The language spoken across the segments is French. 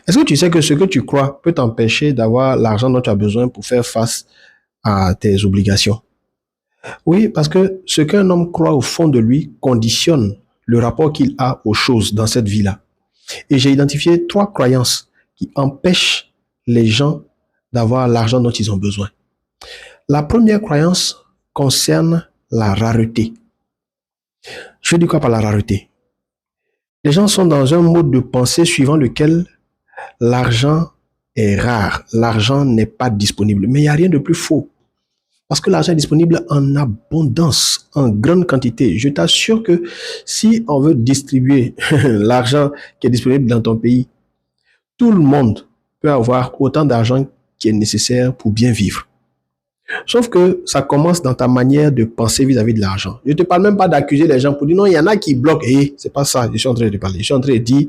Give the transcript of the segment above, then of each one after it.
Est-ce que tu sais que ce que tu crois peut t'empêcher d'avoir l'argent dont tu as besoin pour faire face à tes obligations? Oui, parce que ce qu'un homme croit au fond de lui conditionne le rapport qu'il a aux choses dans cette vie-là. Et j'ai identifié 3 croyances qui empêchent les gens d'avoir l'argent dont ils ont besoin. La première croyance concerne la rareté. Je dis quoi par la rareté? Les gens sont dans un mode de pensée suivant lequel l'argent est rare, l'argent n'est pas disponible. Mais il n'y a rien de plus faux. Parce que l'argent est disponible en abondance, en grande quantité. Je t'assure que si on veut distribuer l'argent qui est disponible dans ton pays, tout le monde peut avoir autant d'argent qui est nécessaire pour bien vivre. Sauf que ça commence dans ta manière de penser vis-à-vis de l'argent. Je ne te parle même pas d'accuser les gens pour dire non, il y en a qui bloquent. C'est pas ça, je suis en train de parler. Je suis en train de dire,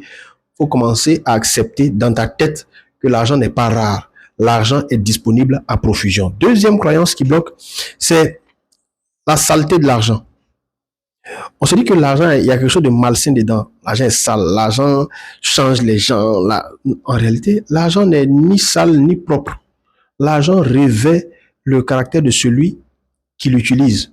faut commencer à accepter dans ta tête que l'argent n'est pas rare. L'argent est disponible à profusion. Deuxième croyance qui bloque, c'est la saleté de l'argent. On se dit que l'argent, il y a quelque chose de malsain dedans. L'argent est sale, l'argent change les gens. En réalité, l'argent n'est ni sale ni propre. L'argent revêt le caractère de celui qui l'utilise.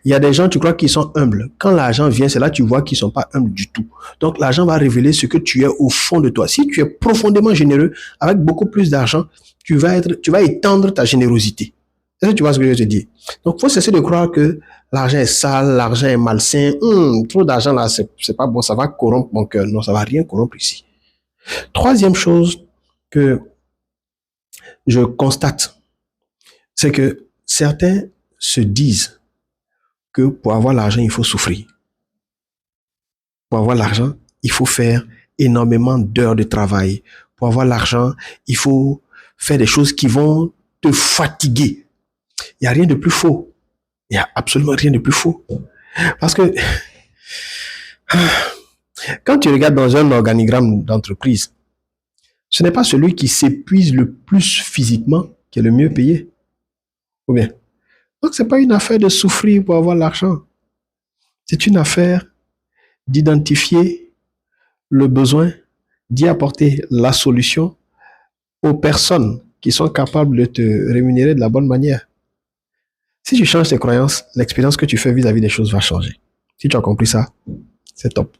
Il y a des gens, tu crois, qui sont humbles. Quand l'argent vient, c'est là que tu vois qu'ils ne sont pas humbles du tout. Donc, l'argent va révéler ce que tu es au fond de toi. Si tu es profondément généreux, avec beaucoup plus d'argent, tu vas étendre ta générosité. Est-ce que tu vois ce que je veux te dire? Donc, il faut cesser de croire que l'argent est sale, l'argent est malsain. Trop d'argent là, c'est pas bon, ça va corrompre mon cœur. Non, ça va rien corrompre ici. Troisième chose que je constate, c'est que certains se disent que pour avoir l'argent, il faut souffrir. Pour avoir l'argent, il faut faire énormément d'heures de travail. Pour avoir l'argent, il faut faire des choses qui vont te fatiguer. Il n'y a rien de plus faux. Il n'y a absolument rien de plus faux. Parce que quand tu regardes dans un organigramme d'entreprise, ce n'est pas celui qui s'épuise le plus physiquement qui est le mieux payé. Ou bien? Donc, ce n'est pas une affaire de souffrir pour avoir l'argent. C'est une affaire d'identifier le besoin, d'y apporter la solution aux personnes qui sont capables de te rémunérer de la bonne manière. Si tu changes tes croyances, l'expérience que tu fais vis-à-vis des choses va changer. Si tu as compris ça, c'est top.